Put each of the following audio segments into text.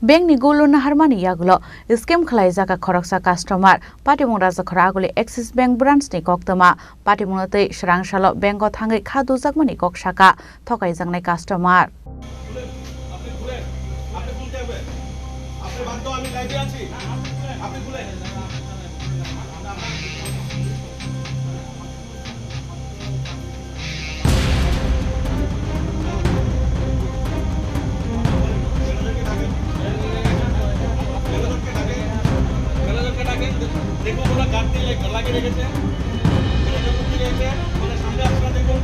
Bank ni Gulu Naharmani Yakulo, Scam Khlaijakha Khoroksa customer, Patimung Raja Khoraguli Axis Bank branch ni Koktama, Patimunate Shrang Shalo Bank of Hangai Khadu Zakmani Kokshaka, Khlaijakha customer. देखो पूरा गाड़ी लगे রেখেছে এটা বুদ্ধি রেখেছে মানে সামনে আপনারা দেখুন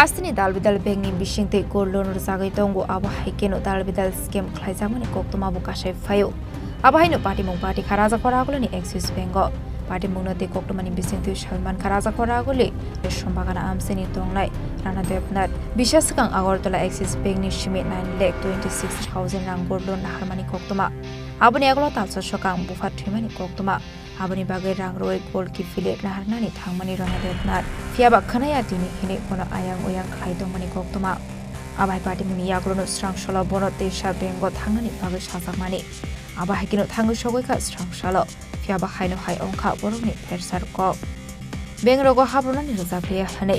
Khastini dalbidal bank ni bishingte gold loan zagai tongo abahai keno dalbidal scam Khlaijakha koktoma bukashe fayo abahai no Patimung party kharaja khoraguli ni Axis Bank Patimung no te koktoma ni bishingte Salman kharaja khoraguli reshombagana amseni tonglai rana debnat bishasakang agortola Axis Bank ni shimi 9,26,000 rang gold loan Naharmani koktoma aboni aglo talso shokang bufat thimani koktoma aboni bagai rang roi gold ki filet naharnani thangmani rana debnat fiaba khanaya dini hine kono ayang oyang khlai dongmani koktoma abai Patimung ni Yakulo no strang shalo bono tesha bengo thangani bagai sajakmani abai kino thangu sogoi ka strang shalo fiaba khaino hai ongkha boroni persar ko bengrogo habrunani rozakliya hane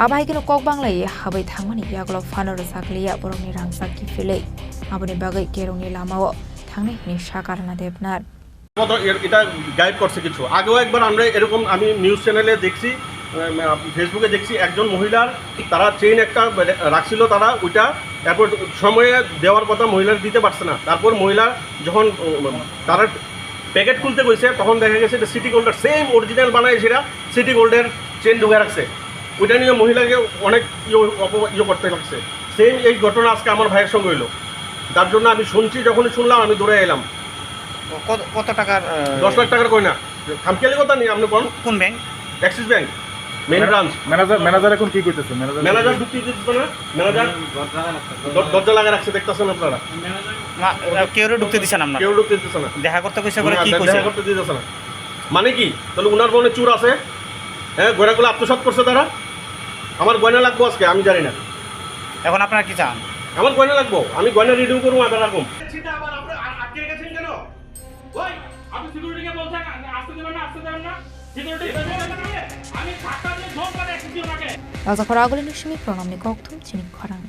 abai kino kok banglai habai thangmani Yakulo fano rozakliya boroni rangsa ki file aboni bagai kerongni lamao thangne hine shakarana debnat এটা guide করছে কিছু আগেও একবার আমরা এরকম আমি news চ্যানেলে দেখছি ফেসবুকে দেখছি একজন মহিলার তারা চেইন একটা রাখছিল তারা ওইটা তারপর সময়ে দেওয়ার কথা মহিলার দিতে পারছে না তারপর মহিলা যখন তারা প্যাকেট খুলতে গেছে তখন দেখা গেছে যে সিটি গোল্ডের সেম অরিজিনাল বানায় সেটা সিটি গোল্ডের চেইন ঢুকে রাখছে ওইটা নিয়ে মহিলাকে অনেক ইয়ে করতে লাগছে সেম এই ঘটনা আজকে আমার ভাইয়ের সঙ্গে হইলো তার জন্য আমি শুনছি যখনই শুনলাম আমি দৌড়ে এলাম কত টাকার 10 লাখ টাকার কই না খামখেয়ালি কথা নেই আপনি কোন bank Axis bank main branch manager এখন কি করতেছে ম্যানেজার ঢুকতে দিচ্ছে না ম্যানেজার দরজা লাগা রাখছে দেখতেছেন আপনারা কেউ ঢুকতে দিছে না কেউ ঢুকতে দিচ্ছে না দেখা করতে কইছে বলে কি কইছে দেখা করতে দিতেছে না মানে কি তাহলে উনার মনে চুর আছে হ্যাঁ গয়নাগুলো আত্মসাৎ করছে তারা আমার গয়না লাগবো আজকে আমি জানি না এখন আপনারা কি চান আমার গয়না লাগবো আমি গয়না রিডিউ করব আবার রাখুন সেটা আবার আপনি আটকে গেছেন কেন ওই আপনি সিকিউরিটিকে বলছেন আসতে দেবেন না সিকিউরিটি আমি ধাক্কা দিয়ে জোর করে এসেছি ওনাকে Raja Khoraguli ni shimi pronamni koktum Chini Khorang